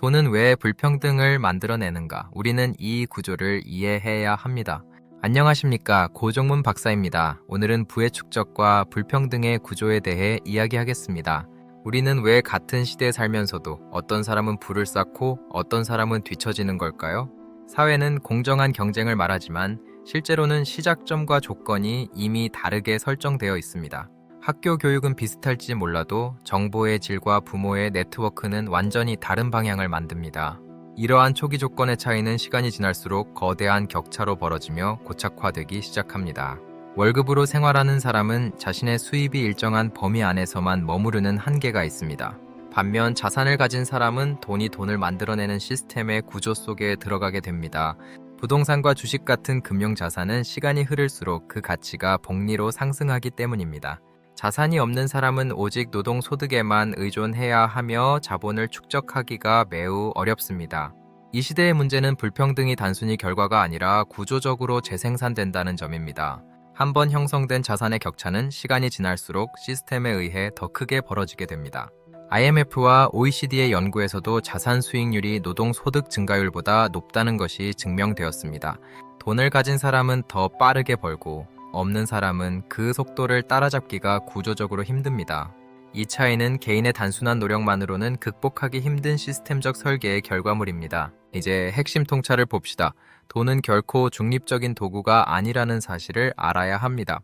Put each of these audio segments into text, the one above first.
돈은 왜 불평등을 만들어내는가? 우리는 이 구조를 이해해야 합니다. 안녕하십니까? 고종문 박사입니다. 오늘은 부의 축적과 불평등의 구조에 대해 이야기하겠습니다. 우리는 왜 같은 시대에 살면서도 어떤 사람은 부를 쌓고 어떤 사람은 뒤처지는 걸까요? 사회는 공정한 경쟁을 말하지만 실제로는 시작점과 조건이 이미 다르게 설정되어 있습니다. 학교 교육은 비슷할지 몰라도 정보의 질과 부모의 네트워크는 완전히 다른 방향을 만듭니다. 이러한 초기 조건의 차이는 시간이 지날수록 거대한 격차로 벌어지며 고착화되기 시작합니다. 월급으로 생활하는 사람은 자신의 수입이 일정한 범위 안에서만 머무르는 한계가 있습니다. 반면 자산을 가진 사람은 돈이 돈을 만들어내는 시스템의 구조 속에 들어가게 됩니다. 부동산과 주식 같은 금융자산은 시간이 흐를수록 그 가치가 복리로 상승하기 때문입니다. 자산이 없는 사람은 오직 노동소득에만 의존해야 하며 자본을 축적하기가 매우 어렵습니다. 이 시대의 문제는 불평등이 단순히 결과가 아니라 구조적으로 재생산된다는 점입니다. 한번 형성된 자산의 격차는 시간이 지날수록 시스템에 의해 더 크게 벌어지게 됩니다. IMF와 OECD의 연구에서도 자산 수익률이 노동소득 증가율보다 높다는 것이 증명되었습니다. 돈을 가진 사람은 더 빠르게 벌고 없는 사람은 그 속도를 따라잡기가 구조적으로 힘듭니다. 이 차이는 개인의 단순한 노력만으로는 극복하기 힘든 시스템적 설계의 결과물입니다. 이제 핵심 통찰을 봅시다. 돈은 결코 중립적인 도구가 아니라는 사실을 알아야 합니다.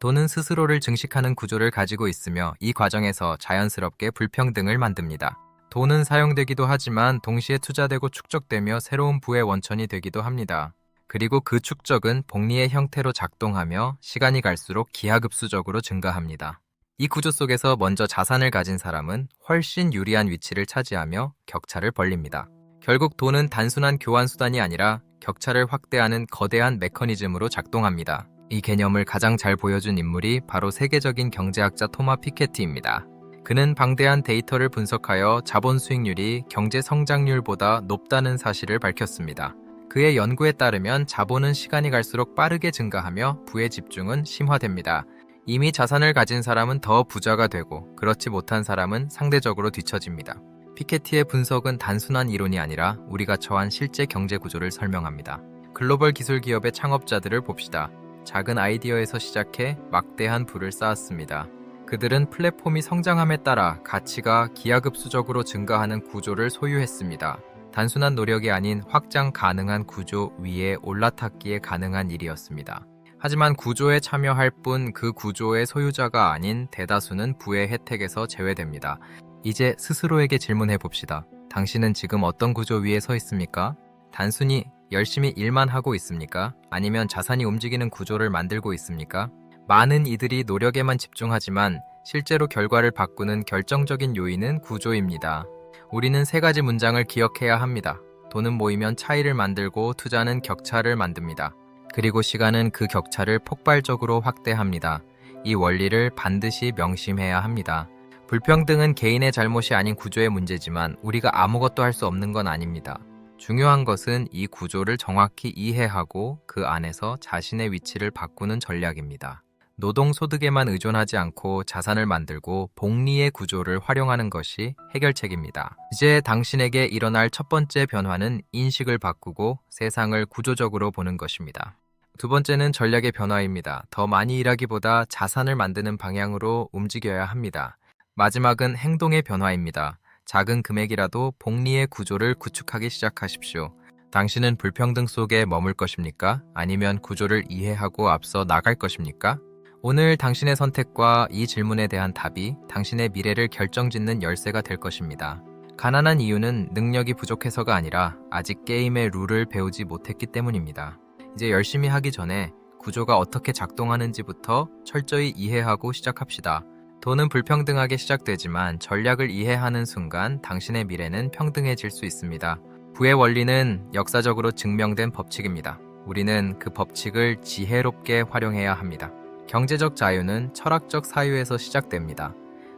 돈은 스스로를 증식하는 구조를 가지고 있으며 이 과정에서 자연스럽게 불평등을 만듭니다. 돈은 사용되기도 하지만 동시에 투자되고 축적되며 새로운 부의 원천이 되기도 합니다. 그리고 그 축적은 복리의 형태로 작동하며 시간이 갈수록 기하급수적으로 증가합니다. 이 구조 속에서 먼저 자산을 가진 사람은 훨씬 유리한 위치를 차지하며 격차를 벌립니다. 결국 돈은 단순한 교환 수단이 아니라 격차를 확대하는 거대한 메커니즘으로 작동합니다. 이 개념을 가장 잘 보여준 인물이 바로 세계적인 경제학자 토마 피케티입니다. 그는 방대한 데이터를 분석하여 자본 수익률이 경제 성장률보다 높다는 사실을 밝혔습니다. 그의 연구에 따르면 자본은 시간이 갈수록 빠르게 증가하며 부의 집중은 심화됩니다. 이미 자산을 가진 사람은 더 부자가 되고 그렇지 못한 사람은 상대적으로 뒤처집니다. 피케티의 분석은 단순한 이론이 아니라 우리가 처한 실제 경제 구조를 설명합니다. 글로벌 기술 기업의 창업자들을 봅시다. 작은 아이디어에서 시작해 막대한 부를 쌓았습니다. 그들은 플랫폼이 성장함에 따라 가치가 기하급수적으로 증가하는 구조를 소유했습니다. 단순한 노력이 아닌 확장 가능한 구조 위에 올라탔기에 가능한 일이었습니다. 하지만 구조에 참여할 뿐 그 구조의 소유자가 아닌 대다수는 부의 혜택에서 제외됩니다. 이제 스스로에게 질문해 봅시다. 당신은 지금 어떤 구조 위에 서 있습니까? 단순히 열심히 일만 하고 있습니까? 아니면 자산이 움직이는 구조를 만들고 있습니까? 많은 이들이 노력에만 집중하지만 실제로 결과를 바꾸는 결정적인 요인은 구조입니다. 우리는 세 가지 문장을 기억해야 합니다. 돈은 모이면 차이를 만들고 투자는 격차를 만듭니다. 그리고 시간은 그 격차를 폭발적으로 확대합니다. 이 원리를 반드시 명심해야 합니다. 불평등은 개인의 잘못이 아닌 구조의 문제지만 우리가 아무것도 할 수 없는 건 아닙니다. 중요한 것은 이 구조를 정확히 이해하고 그 안에서 자신의 위치를 바꾸는 전략입니다. 노동소득에만 의존하지 않고 자산을 만들고 복리의 구조를 활용하는 것이 해결책입니다. 이제 당신에게 일어날 첫 번째 변화는 인식을 바꾸고 세상을 구조적으로 보는 것입니다. 두 번째는 전략의 변화입니다. 더 많이 일하기보다 자산을 만드는 방향으로 움직여야 합니다. 마지막은 행동의 변화입니다. 작은 금액이라도 복리의 구조를 구축하기 시작하십시오. 당신은 불평등 속에 머물 것입니까? 아니면 구조를 이해하고 앞서 나갈 것입니까? 오늘 당신의 선택과 이 질문에 대한 답이 당신의 미래를 결정짓는 열쇠가 될 것입니다. 가난한 이유는 능력이 부족해서가 아니라 아직 게임의 룰을 배우지 못했기 때문입니다. 이제 열심히 하기 전에 구조가 어떻게 작동하는지부터 철저히 이해하고 시작합시다. 돈은 불평등하게 시작되지만 전략을 이해하는 순간 당신의 미래는 평등해질 수 있습니다. 부의 원리는 역사적으로 증명된 법칙입니다. 우리는 그 법칙을 지혜롭게 활용해야 합니다. 경제적 자유는 철학적 사유에서 시작됩니다.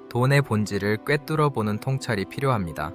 돈의 본질을 꿰뚫어 보는 통찰이 필요합니다.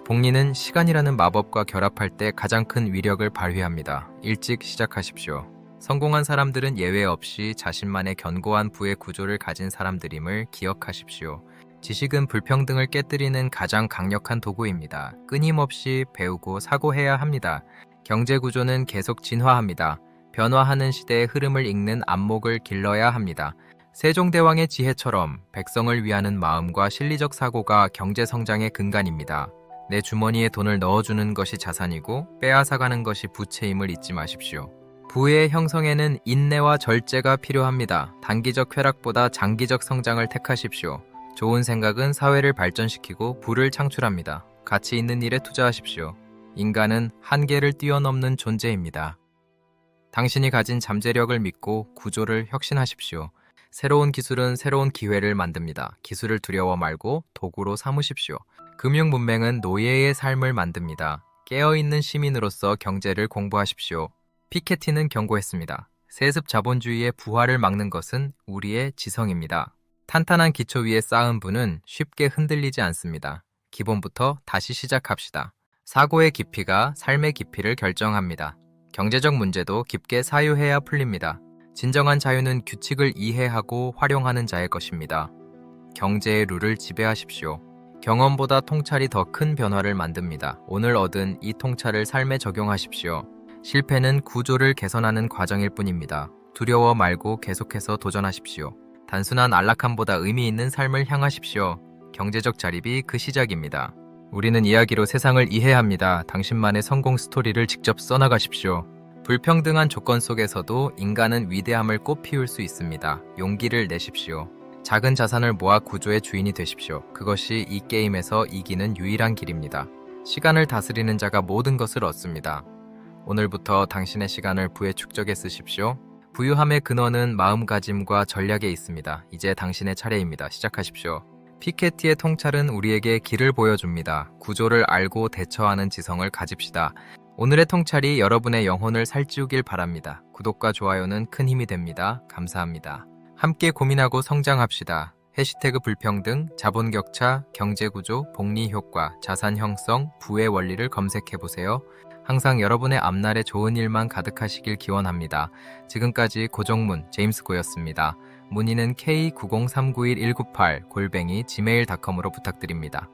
복리는 시간이라는 마법과 결합할 때 가장 큰 위력을 발휘합니다. 일찍 시작하십시오. 성공한 사람들은 예외 없이 자신만의 견고한 부의 구조를 가진 사람들임을 기억하십시오. 지식은 불평등을 깨뜨리는 가장 강력한 도구입니다. 끊임없이 배우고 사고해야 합니다. 경제 구조는 계속 진화합니다. 변화하는 시대의 흐름을 읽는 안목을 길러야 합니다. 세종대왕의 지혜처럼 백성을 위하는 마음과 실리적 사고가 경제 성장의 근간입니다. 내 주머니에 돈을 넣어주는 것이 자산이고 빼앗아가는 것이 부채임을 잊지 마십시오. 부의 형성에는 인내와 절제가 필요합니다. 단기적 쾌락보다 장기적 성장을 택하십시오. 좋은 생각은 사회를 발전시키고 부를 창출합니다. 가치 있는 일에 투자하십시오. 인간은 한계를 뛰어넘는 존재입니다. 당신이 가진 잠재력을 믿고 구조를 혁신하십시오. 새로운 기술은 새로운 기회를 만듭니다. 기술을 두려워 말고 도구로 삼으십시오. 금융 문맹은 노예의 삶을 만듭니다. 깨어있는 시민으로서 경제를 공부하십시오. 피케티는 경고했습니다. 세습 자본주의의 부활을 막는 것은 우리의 지성입니다. 탄탄한 기초 위에 쌓은 부는 쉽게 흔들리지 않습니다. 기본부터 다시 시작합시다. 사고의 깊이가 삶의 깊이를 결정합니다. 경제적 문제도 깊게 사유해야 풀립니다. 진정한 자유는 규칙을 이해하고 활용하는 자의 것입니다. 경제의 룰을 지배하십시오. 경험보다 통찰이 더 큰 변화를 만듭니다. 오늘 얻은 이 통찰을 삶에 적용하십시오. 실패는 구조를 개선하는 과정일 뿐입니다. 두려워 말고 계속해서 도전하십시오. 단순한 안락함보다 의미 있는 삶을 향하십시오. 경제적 자립이 그 시작입니다. 우리는 이야기로 세상을 이해합니다. 당신만의 성공 스토리를 직접 써나가십시오. 불평등한 조건 속에서도 인간은 위대함을 꽃피울 수 있습니다. 용기를 내십시오. 작은 자산을 모아 구조의 주인이 되십시오. 그것이 이 게임에서 이기는 유일한 길입니다. 시간을 다스리는 자가 모든 것을 얻습니다. 오늘부터 당신의 시간을 부의 축적에 쓰십시오. 부유함의 근원은 마음가짐과 전략에 있습니다. 이제 당신의 차례입니다. 시작하십시오. 피케티의 통찰은 우리에게 길을 보여줍니다. 구조를 알고 대처하는 지성을 가집시다. 오늘의 통찰이 여러분의 영혼을 살찌우길 바랍니다. 구독과 좋아요는 큰 힘이 됩니다. 감사합니다. 함께 고민하고 성장합시다. 해시태그 불평등, 자본격차, 경제구조, 복리효과, 자산 형성, 부의 원리를 검색해보세요. 항상 여러분의 앞날에 좋은 일만 가득하시길 기원합니다. 지금까지 고정문 제임스 고였습니다. 문의는 K90391198 @gmail.com으로 부탁드립니다.